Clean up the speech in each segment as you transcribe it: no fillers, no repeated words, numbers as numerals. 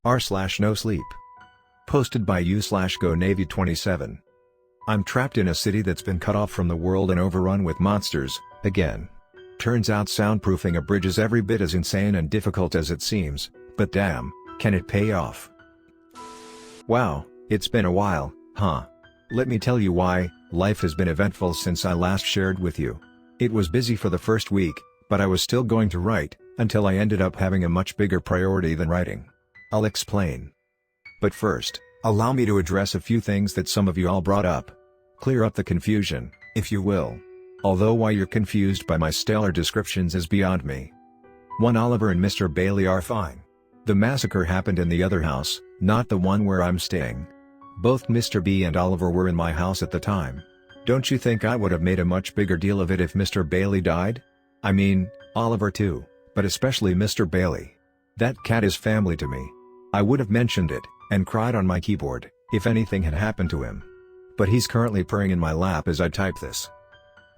r/Nosleep. Posted by u/Go Navy 27. I'm trapped in a city that's been cut off from the world and overrun with monsters, again. Turns out soundproofing a bridge is every bit as insane and difficult as it seems, but damn, can it pay off? Wow, it's been a while, huh? Let me tell you why. Life has been eventful since I last shared with you. It was busy for the first week, but I was still going to write, until I ended up having a much bigger priority than writing. I'll explain. But first, allow me to address a few things that some of you all brought up. Clear up the confusion, if you will. Although why you're confused by my stellar descriptions is beyond me. 1. Oliver and Mr. Bailey are fine. The massacre happened in the other house, not the one where I'm staying. Both Mr. B and Oliver were in my house at the time. Don't you think I would have made a much bigger deal of it if Mr. Bailey died? I mean, Oliver too, but especially Mr. Bailey. That cat is family to me. I would have mentioned it, and cried on my keyboard, if anything had happened to him. But he's currently purring in my lap as I type this.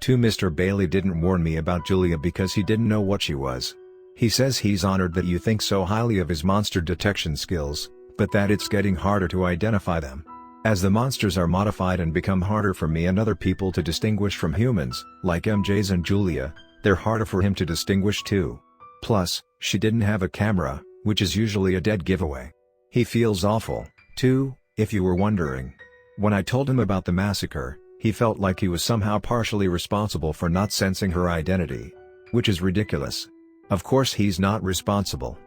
2. Mr. Bailey didn't warn me about Julia because he didn't know what she was. He says he's honored that you think so highly of his monster detection skills, but that it's getting harder to identify them. As the monsters are modified and become harder for me and other people to distinguish from humans, like MJ's and Julia, they're harder for him to distinguish too. Plus, she didn't have a camera, which is usually a dead giveaway. He feels awful, too, if you were wondering. When I told him about the massacre, he felt like he was somehow partially responsible for not sensing her identity. Which is ridiculous. Of course he's not responsible.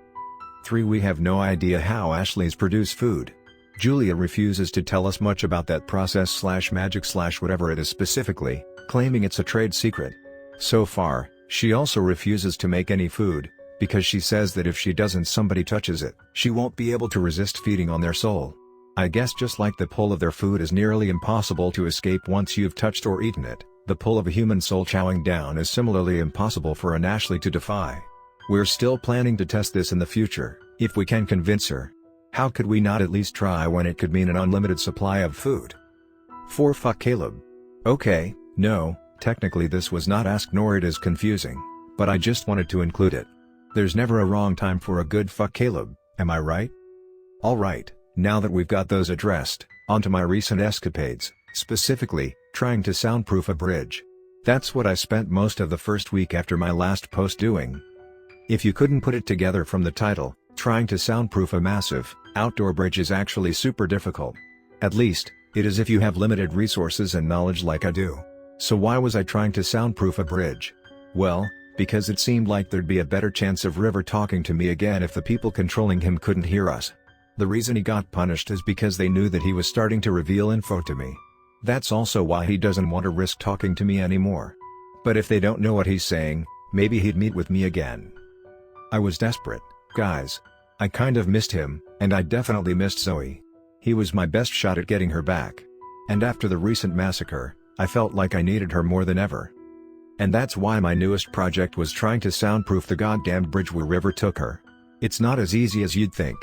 3. We have no idea how Ashley's produce food. Julia refuses to tell us much about that process / magic / whatever it is specifically, claiming it's a trade secret. So far, she also refuses to make any food, because she says that if she doesn't somebody touches it, she won't be able to resist feeding on their soul. I guess just like the pull of their food is nearly impossible to escape once you've touched or eaten it, the pull of a human soul chowing down is similarly impossible for an Ashley to defy. We're still planning to test this in the future, if we can convince her. How could we not at least try when it could mean an unlimited supply of food? 4. Fuck Caleb. Okay, no, technically this was not asked nor it is confusing, but I just wanted to include it. There's never a wrong time for a good fuck Caleb, am I right? Alright, now that we've got those addressed, onto my recent escapades, specifically, trying to soundproof a bridge. That's what I spent most of the first week after my last post doing. If you couldn't put it together from the title, trying to soundproof a massive, outdoor bridge is actually super difficult. At least, it is if you have limited resources and knowledge like I do. So why was I trying to soundproof a bridge? Well, because it seemed like there'd be a better chance of River talking to me again if the people controlling him couldn't hear us. The reason he got punished is because they knew that he was starting to reveal info to me. That's also why he doesn't want to risk talking to me anymore. But if they don't know what he's saying, maybe he'd meet with me again. I was desperate, guys. I kind of missed him, and I definitely missed Zoe. He was my best shot at getting her back. And after the recent massacre, I felt like I needed her more than ever. And that's why my newest project was trying to soundproof the goddamned bridge where River took her. It's not as easy as you'd think.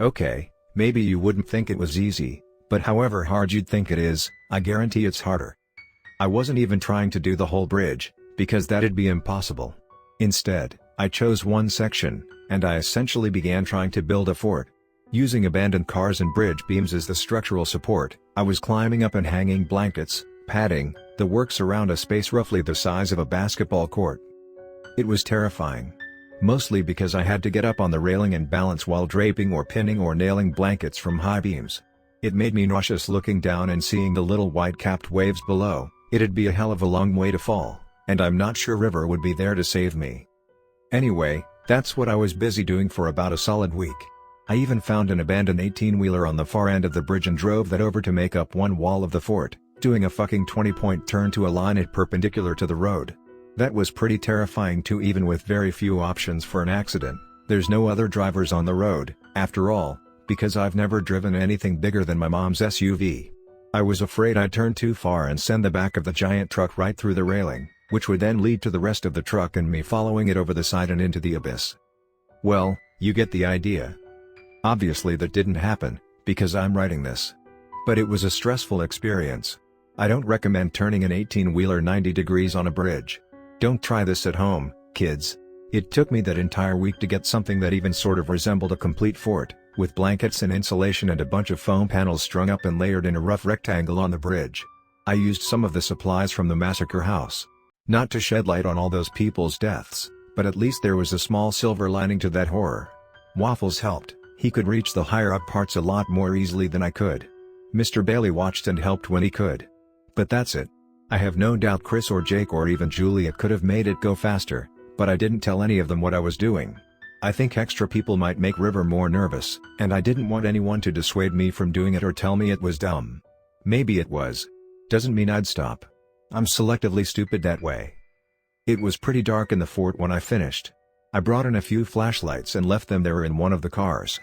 Okay, maybe you wouldn't think it was easy, but however hard you'd think it is, I guarantee it's harder. I wasn't even trying to do the whole bridge, because that'd be impossible. Instead, I chose one section, and I essentially began trying to build a fort. Using abandoned cars and bridge beams as the structural support, I was climbing up and hanging blankets, padding, the works around a space roughly the size of a basketball court. It was terrifying. Mostly because I had to get up on the railing and balance while draping or pinning or nailing blankets from high beams. It made me nauseous looking down and seeing the little white-capped waves below. It'd be a hell of a long way to fall, and I'm not sure River would be there to save me. Anyway, that's what I was busy doing for about a solid week. I even found an abandoned 18-wheeler on the far end of the bridge and drove that over to make up one wall of the fort, doing a fucking 20-point turn to align it perpendicular to the road. That was pretty terrifying too, even with very few options for an accident. There's no other drivers on the road, after all, because I've never driven anything bigger than my mom's SUV. I was afraid I'd turn too far and send the back of the giant truck right through the railing, which would then lead to the rest of the truck and me following it over the side and into the abyss. Well, you get the idea. Obviously that didn't happen, because I'm writing this. But it was a stressful experience. I don't recommend turning an 18-wheeler 90 degrees on a bridge. Don't try this at home, kids. It took me that entire week to get something that even sort of resembled a complete fort, with blankets and insulation and a bunch of foam panels strung up and layered in a rough rectangle on the bridge. I used some of the supplies from the massacre house. Not to shed light on all those people's deaths, but at least there was a small silver lining to that horror. Waffles helped. He could reach the higher-up parts a lot more easily than I could. Mr. Bailey watched and helped when he could. But that's it. I have no doubt Chris or Jake or even Juliet could have made it go faster, but I didn't tell any of them what I was doing. I think extra people might make River more nervous, and I didn't want anyone to dissuade me from doing it or tell me it was dumb. Maybe it was. Doesn't mean I'd stop. I'm selectively stupid that way. It was pretty dark in the fort when I finished. I brought in a few flashlights and left them there in one of the cars.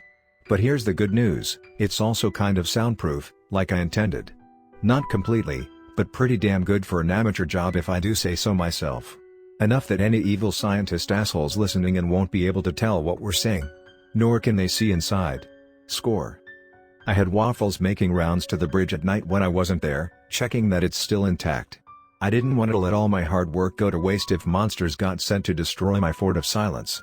But here's the good news, it's also kind of soundproof, like I intended. Not completely, but pretty damn good for an amateur job if I do say so myself. Enough that any evil scientist assholes listening in won't be able to tell what we're saying. Nor can they see inside. Score. I had Waffles making rounds to the bridge at night when I wasn't there, checking that it's still intact. I didn't want to let all my hard work go to waste if monsters got sent to destroy my fort of silence.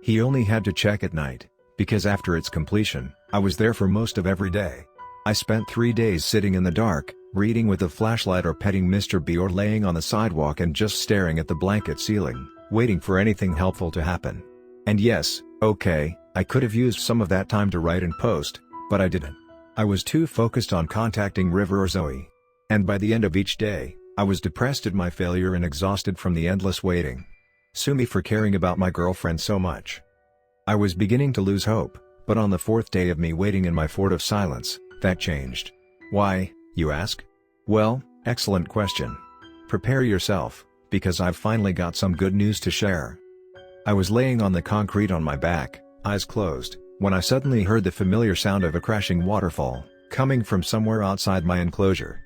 He only had to check at night, because after its completion, I was there for most of every day. I spent 3 days sitting in the dark, reading with a flashlight or petting Mr. B or laying on the sidewalk and just staring at the blanket ceiling, waiting for anything helpful to happen. And yes, okay, I could have used some of that time to write and post, but I didn't. I was too focused on contacting River or Zoe. And by the end of each day, I was depressed at my failure and exhausted from the endless waiting. Sue me for caring about my girlfriend so much. I was beginning to lose hope, but on the 4th day of me waiting in my fort of silence, that changed. Why, you ask? Well, excellent question. Prepare yourself, because I've finally got some good news to share. I was laying on the concrete on my back, eyes closed, when I suddenly heard the familiar sound of a crashing waterfall, coming from somewhere outside my enclosure.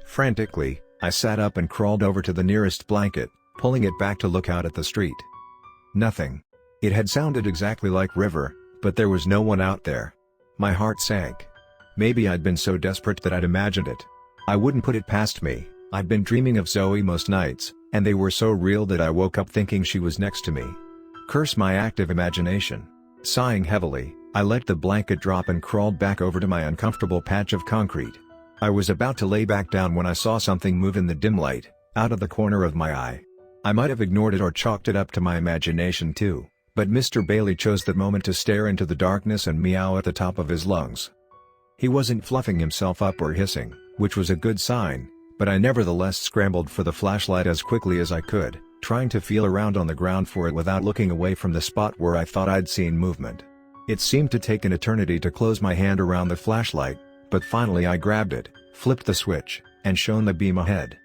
Frantically, I sat up and crawled over to the nearest blanket, pulling it back to look out at the street. Nothing. It had sounded exactly like River, but there was no one out there. My heart sank. Maybe I'd been so desperate that I'd imagined it. I wouldn't put it past me. I'd been dreaming of Zoe most nights, and they were so real that I woke up thinking she was next to me. Curse my active imagination. Sighing heavily, I let the blanket drop and crawled back over to my uncomfortable patch of concrete. I was about to lay back down when I saw something move in the dim light, out of the corner of my eye. I might have ignored it or chalked it up to my imagination too, but Mr. Bailey chose that moment to stare into the darkness and meow at the top of his lungs. He wasn't fluffing himself up or hissing, which was a good sign, but I nevertheless scrambled for the flashlight as quickly as I could, trying to feel around on the ground for it without looking away from the spot where I thought I'd seen movement. It seemed to take an eternity to close my hand around the flashlight, but finally I grabbed it, flipped the switch, and shone the beam ahead.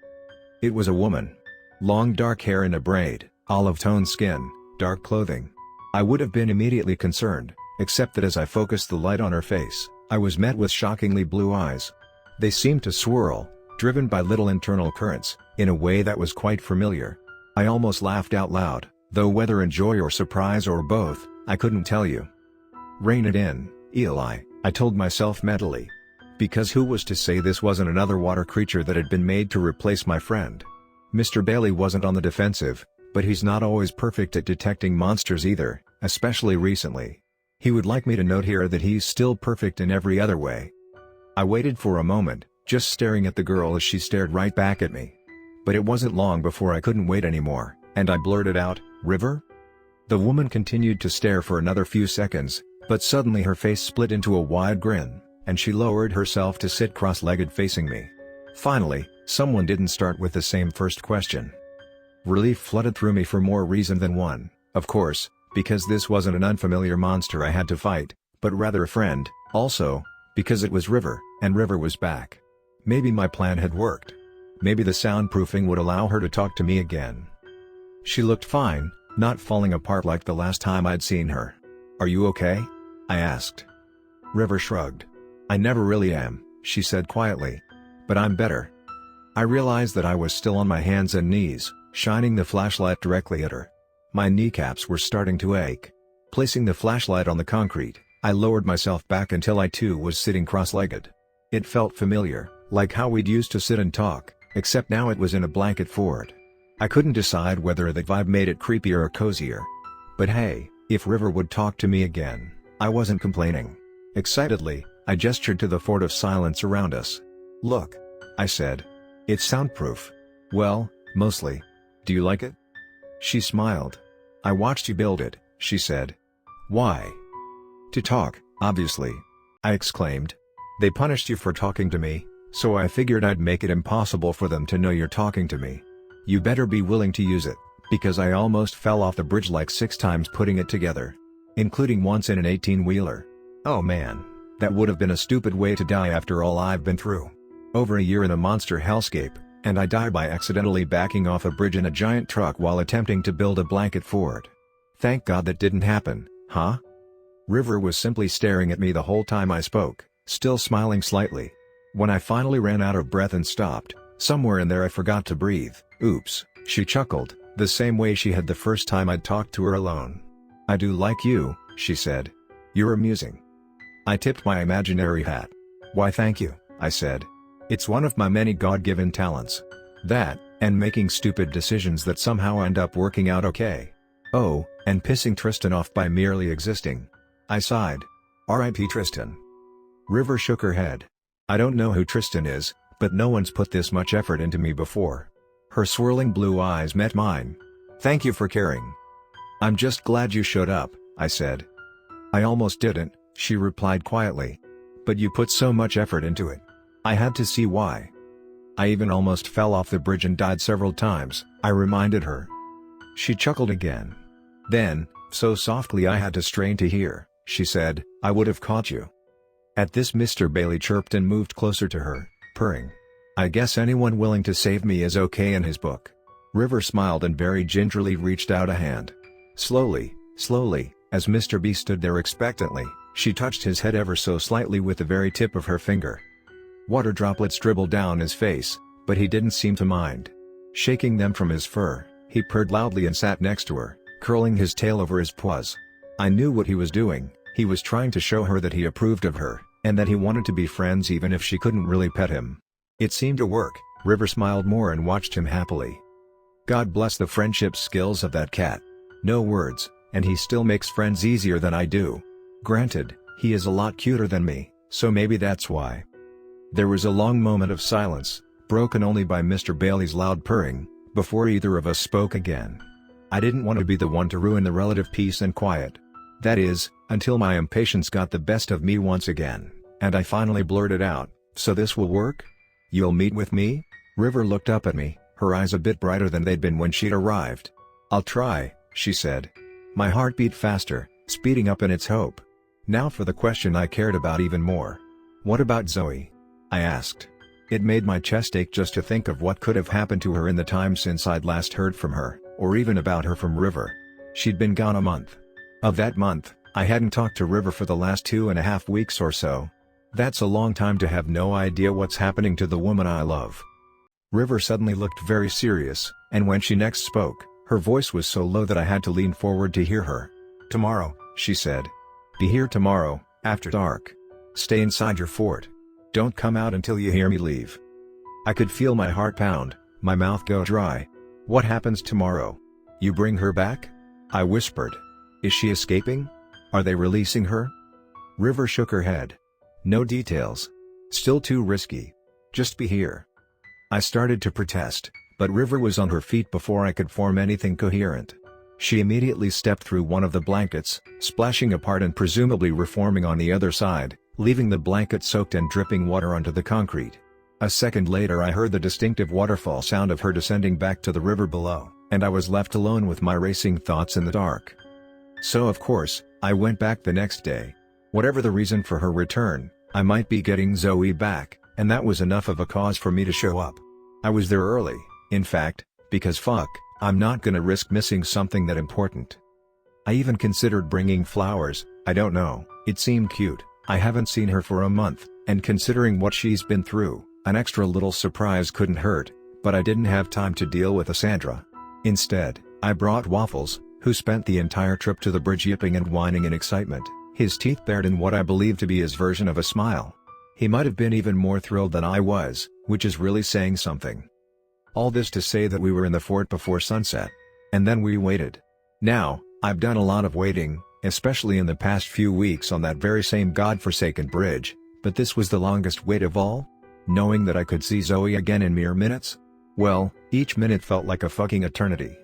It was a woman. Long dark hair in a braid, olive-toned skin, dark clothing. I would have been immediately concerned, except that as I focused the light on her face, I was met with shockingly blue eyes. They seemed to swirl, driven by little internal currents, in a way that was quite familiar. I almost laughed out loud, though whether in joy or surprise or both, I couldn't tell you. Rein it in, Eli, I told myself mentally. Because who was to say this wasn't another water creature that had been made to replace my friend? Mr. Bailey wasn't on the defensive, but he's not always perfect at detecting monsters either, especially recently. He would like me to note here that he's still perfect in every other way. I waited for a moment, just staring at the girl as she stared right back at me. But it wasn't long before I couldn't wait anymore, and I blurted out, "River?" The woman continued to stare for another few seconds, but suddenly her face split into a wide grin, and she lowered herself to sit cross-legged facing me. Finally, someone didn't start with the same first question. Relief flooded through me for more reason than one, of course, because this wasn't an unfamiliar monster I had to fight, but rather a friend, also, because it was River, and River was back. Maybe my plan had worked. Maybe the soundproofing would allow her to talk to me again. She looked fine, not falling apart like the last time I'd seen her. "Are you okay?" I asked. River shrugged. "I never really am," she said quietly. "But I'm better." I realized that I was still on my hands and knees, shining the flashlight directly at her. My kneecaps were starting to ache. Placing the flashlight on the concrete, I lowered myself back until I too was sitting cross-legged. It felt familiar, like how we'd used to sit and talk, except now it was in a blanket fort. I couldn't decide whether the vibe made it creepier or cozier. But hey, if River would talk to me again, I wasn't complaining. Excitedly, I gestured to the fort of silence around us. "Look," I said. "It's soundproof." "Well, mostly. Do you like it?" She smiled. "I watched you build it," she said. "Why?" "To talk, obviously," I exclaimed. "They punished you for talking to me, so I figured I'd make it impossible for them to know you're talking to me. You better be willing to use it, because I almost fell off the bridge like 6 times putting it together. Including once in an 18-wheeler. Oh man, that would have been a stupid way to die after all I've been through. Over a year in a monster hellscape, and I die by accidentally backing off a bridge in a giant truck while attempting to build a blanket fort. Thank God that didn't happen, huh?" River was simply staring at me the whole time I spoke, still smiling slightly. When I finally ran out of breath and stopped, somewhere in there I forgot to breathe. "Oops," she chuckled, the same way she had the first time I'd talked to her alone. "I do like you," she said. "You're amusing." I tipped my imaginary hat. "Why thank you," I said. "It's one of my many God-given talents. That, and making stupid decisions that somehow end up working out okay. Oh, and pissing Tristan off by merely existing." I sighed. "R.I.P. Tristan." River shook her head. "I don't know who Tristan is, but no one's put this much effort into me before." Her swirling blue eyes met mine. "Thank you for caring." "I'm just glad you showed up," I said. "I almost didn't," she replied quietly. "But you put so much effort into it. I had to see why." "I even almost fell off the bridge and died several times," I reminded her. She chuckled again. Then, so softly I had to strain to hear, she said, "I would have caught you." At this Mr. Bailey chirped and moved closer to her, purring. "I guess anyone willing to save me is okay in his book." River smiled and very gingerly reached out a hand. Slowly, as Mr. B stood there expectantly, she touched his head ever so slightly with the very tip of her finger. Water droplets dribbled down his face, but he didn't seem to mind. Shaking them from his fur, he purred loudly and sat next to her, curling his tail over his paws. I knew what he was doing. He was trying to show her that he approved of her, and that he wanted to be friends even if she couldn't really pet him. It seemed to work. River smiled more and watched him happily. God bless the friendship skills of that cat. No words, and he still makes friends easier than I do. Granted, he is a lot cuter than me, so maybe that's why. There was a long moment of silence, broken only by Mr. Bailey's loud purring, before either of us spoke again. I didn't want to be the one to ruin the relative peace and quiet. That is, until my impatience got the best of me once again, and I finally blurted out, "So this will work? You'll meet with me?" River looked up at me, her eyes a bit brighter than they'd been when she'd arrived. "I'll try," she said. My heart beat faster, speeding up in its hope. Now for the question I cared about even more. "What about Zoe?" I asked. It made my chest ache just to think of what could have happened to her in the time since I'd last heard from her, or even about her from River. She'd been gone a month. Of that month, I hadn't talked to River for the last 2.5 weeks or so. That's a long time to have no idea what's happening to the woman I love. River suddenly looked very serious, and when she next spoke, her voice was so low that I had to lean forward to hear her. "Tomorrow," she said. "Be here tomorrow, after dark. Stay inside your fort. Don't come out until you hear me leave." I could feel my heart pound, my mouth go dry. "What happens tomorrow? You bring her back?" I whispered. "Is she escaping? Are they releasing her?" River shook her head. "No details. Still too risky. Just be here." I started to protest, but River was on her feet before I could form anything coherent. She immediately stepped through one of the blankets, splashing apart and presumably reforming on the other side, leaving the blanket soaked and dripping water onto the concrete. A second later I heard the distinctive waterfall sound of her descending back to the river below, and I was left alone with my racing thoughts in the dark. So of course, I went back the next day. Whatever the reason for her return, I might be getting Zoe back, and that was enough of a cause for me to show up. I was there early, in fact, because fuck, I'm not gonna risk missing something that important. I even considered bringing flowers. I don't know, it seemed cute. I haven't seen her for a month, and considering what she's been through, an extra little surprise couldn't hurt, but I didn't have time to deal with Sandra. Instead, I brought Waffles, who spent the entire trip to the bridge yipping and whining in excitement, his teeth bared in what I believe to be his version of a smile. He might have been even more thrilled than I was, which is really saying something. All this to say that we were in the fort before sunset. And then we waited. Now, I've done a lot of waiting, especially in the past few weeks on that very same godforsaken bridge, but this was the longest wait of all? Knowing that I could see Zoe again in mere minutes? Well, each minute felt like a fucking eternity.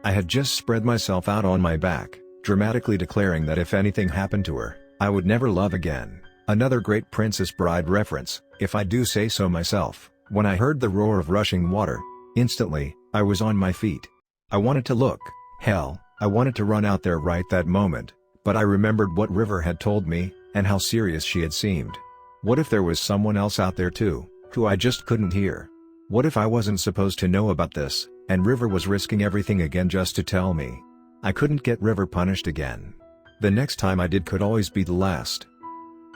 I had just spread myself out on my back, dramatically declaring that if anything happened to her, I would never love again. Another great Princess Bride reference, if I do say so myself. When I heard the roar of rushing water, instantly, I was on my feet. I wanted to look, hell, I wanted to run out there right that moment, but I remembered what River had told me, and how serious she had seemed. What if there was someone else out there too, who I just couldn't hear? What if I wasn't supposed to know about this, and River was risking everything again just to tell me? I couldn't get River punished again. The next time I did could always be the last.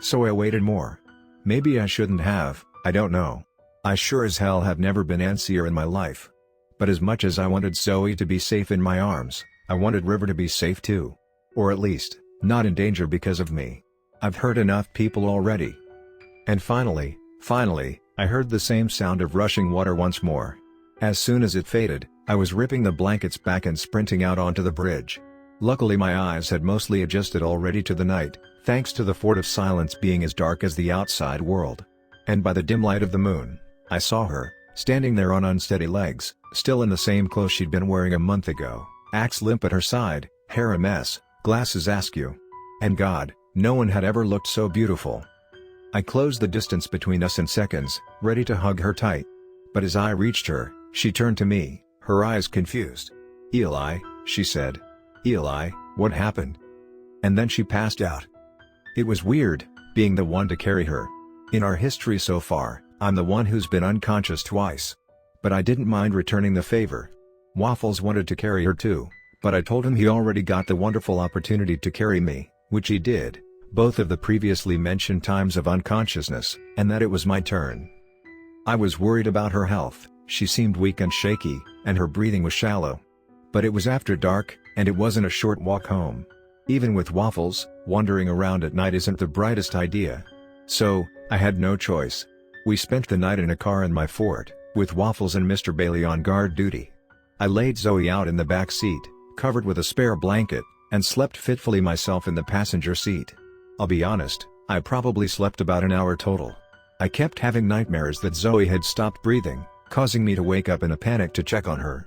So I waited more. Maybe I shouldn't have, I don't know. I sure as hell have never been antsier in my life. But as much as I wanted Zoe to be safe in my arms, I wanted River to be safe too. Or at least, not in danger because of me. I've hurt enough people already. And finally, I heard the same sound of rushing water once more. As soon as it faded, I was ripping the blankets back and sprinting out onto the bridge. Luckily my eyes had mostly adjusted already to the night, thanks to the fort of silence being as dark as the outside world. And by the dim light of the moon, I saw her, standing there on unsteady legs, still in the same clothes she'd been wearing a month ago, axe limp at her side, hair a mess, glasses askew. And God, no one had ever looked so beautiful. I closed the distance between us in seconds, ready to hug her tight. But as I reached her, she turned to me, her eyes confused. "Eli," she said. "Eli, what happened?" And then she passed out. It was weird, being the one to carry her. In our history so far, I'm the one who's been unconscious twice. But I didn't mind returning the favor. Waffles wanted to carry her too, but I told him he already got the wonderful opportunity to carry me, which he did, both of the previously mentioned times of unconsciousness, and that it was my turn. I was worried about her health. She seemed weak and shaky, and her breathing was shallow. But it was after dark, and it wasn't a short walk home. Even with Waffles, wandering around at night isn't the brightest idea. So, I had no choice. We spent the night in a car in my fort, with Waffles and Mr. Bailey on guard duty. I laid Zoe out in the back seat, covered with a spare blanket, and slept fitfully myself in the passenger seat. I'll be honest, I probably slept about an hour total. I kept having nightmares that Zoe had stopped breathing, causing me to wake up in a panic to check on her.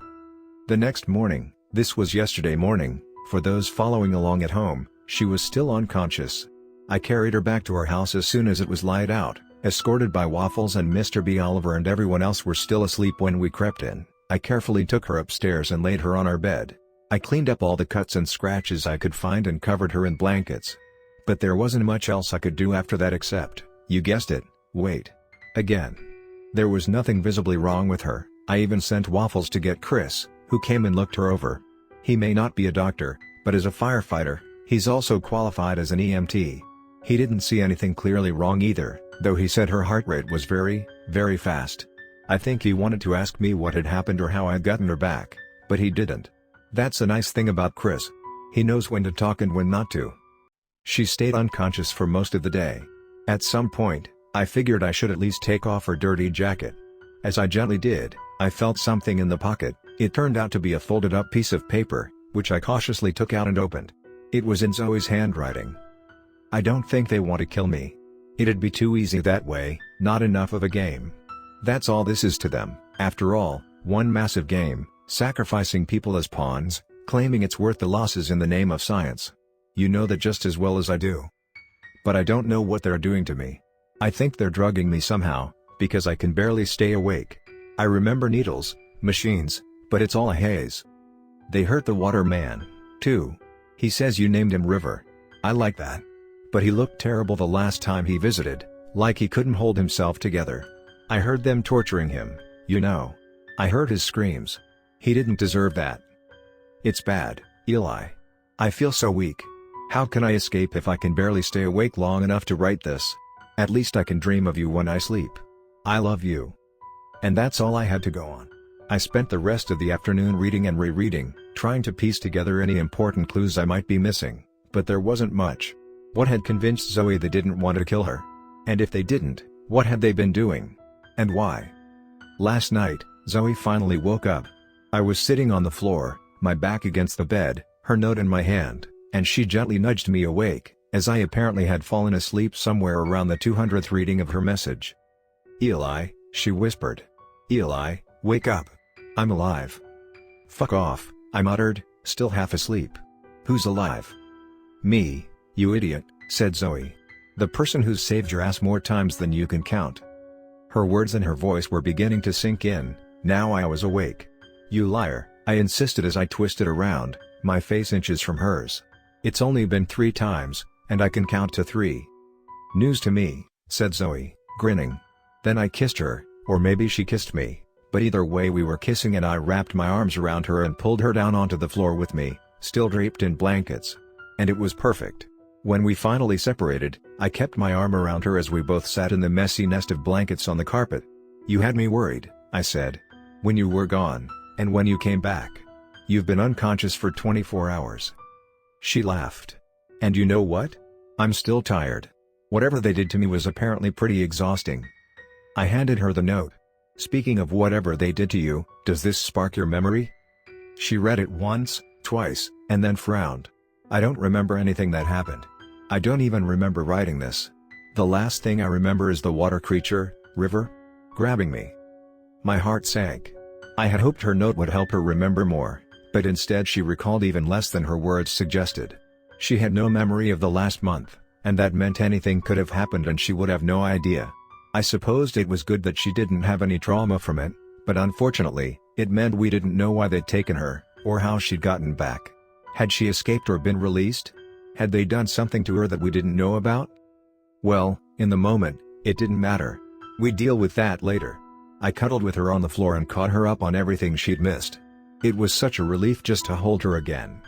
The next morning, this was yesterday morning, for those following along at home, she was still unconscious. I carried her back to her house as soon as it was light out, escorted by Waffles and Mr. B. Oliver, and everyone else were still asleep when we crept in. I carefully took her upstairs and laid her on our bed. I cleaned up all the cuts and scratches I could find and covered her in blankets. But there wasn't much else I could do after that except, you guessed it, wait. Again. There was nothing visibly wrong with her. I even sent Waffles to get Chris, who came and looked her over. He may not be a doctor, but as a firefighter, he's also qualified as an EMT. He didn't see anything clearly wrong either, though he said her heart rate was very, very fast. I think he wanted to ask me what had happened or how I'd gotten her back, but he didn't. That's a nice thing about Chris. He knows when to talk and when not to. She stayed unconscious for most of the day. At some point, I figured I should at least take off her dirty jacket. As I gently did, I felt something in the pocket. It turned out to be a folded up piece of paper, which I cautiously took out and opened. It was in Zoe's handwriting. "I don't think they want to kill me. It'd be too easy that way, not enough of a game. That's all this is to them, after all, one massive game, sacrificing people as pawns, claiming it's worth the losses in the name of science. You know that just as well as I do. But I don't know what they're doing to me. I think they're drugging me somehow, because I can barely stay awake. I remember needles, machines, but it's all a haze. They hurt the water man, too. He says you named him River. I like that. But he looked terrible the last time he visited, like he couldn't hold himself together. I heard them torturing him, you know. I heard his screams. He didn't deserve that. It's bad, Eli. I feel so weak. How can I escape if I can barely stay awake long enough to write this? At least I can dream of you when I sleep. I love you." And that's all I had to go on. I spent the rest of the afternoon reading and rereading, trying to piece together any important clues I might be missing, but there wasn't much. What had convinced Zoe they didn't want to kill her? And if they didn't, what had they been doing? And why? Last night, Zoe finally woke up. I was sitting on the floor, my back against the bed, her note in my hand, and she gently nudged me awake, as I apparently had fallen asleep somewhere around the 200th reading of her message. "Eli," she whispered. "Eli, wake up. I'm alive." "Fuck off," I muttered, still half asleep. "Who's alive?" "Me, you idiot," said Zoe. "The person who's saved your ass more times than you can count." Her words and her voice were beginning to sink in. Now I was awake. "You liar," I insisted as I twisted around, my face inches from hers. "It's only been 3 times, and I can count to 3. "News to me," said Zoe, grinning. Then I kissed her, or maybe she kissed me, but either way we were kissing and I wrapped my arms around her and pulled her down onto the floor with me, still draped in blankets. And it was perfect. When we finally separated, I kept my arm around her as we both sat in the messy nest of blankets on the carpet. "You had me worried," I said. "When you were gone, and when you came back. You've been unconscious for 24 hours. She laughed. "And you know what? I'm still tired. Whatever they did to me was apparently pretty exhausting." I handed her the note. "Speaking of whatever they did to you, does this spark your memory?" She read it once, twice, and then frowned. "I don't remember anything that happened. I don't even remember writing this. The last thing I remember is the water creature, River, grabbing me." My heart sank. I had hoped her note would help her remember more, but instead she recalled even less than her words suggested. She had no memory of the last month, and that meant anything could have happened and she would have no idea. I supposed it was good that she didn't have any trauma from it, but unfortunately, it meant we didn't know why they'd taken her, or how she'd gotten back. Had she escaped or been released? Had they done something to her that we didn't know about? Well, in the moment, it didn't matter. We'd deal with that later. I cuddled with her on the floor and caught her up on everything she'd missed. It was such a relief just to hold her again.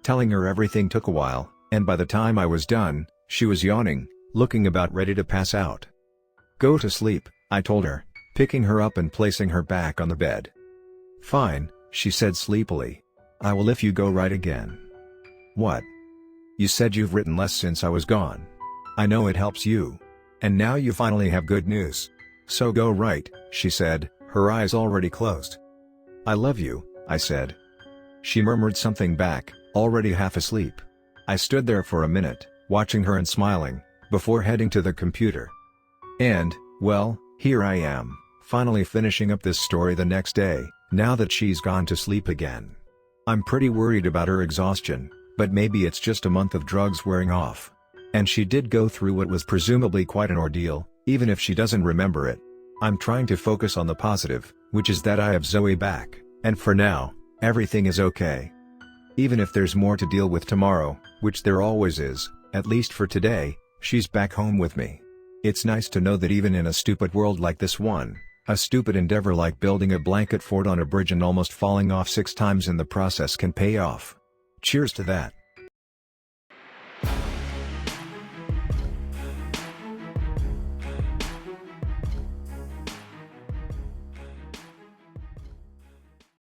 Telling her everything took a while, and by the time I was done, she was yawning, looking about ready to pass out. "Go to sleep," I told her, picking her up and placing her back on the bed. "Fine," she said sleepily. "I will if you go write again." "What?" "You said you've written less since I was gone. I know it helps you. And now you finally have good news. So go write," she said, her eyes already closed. "I love you," I said. She murmured something back, already half asleep. I stood there for a minute, watching her and smiling, before heading to the computer. And, well, here I am, finally finishing up this story the next day, now that she's gone to sleep again. I'm pretty worried about her exhaustion, but maybe it's just a month of drugs wearing off. And she did go through what was presumably quite an ordeal, even if she doesn't remember it. I'm trying to focus on the positive, which is that I have Zoe back, and for now, everything is okay. Even if there's more to deal with tomorrow, which there always is, at least for today, she's back home with me. It's nice to know that even in a stupid world like this one, a stupid endeavor like building a blanket fort on a bridge and almost falling off 6 times in the process can pay off. Cheers to that.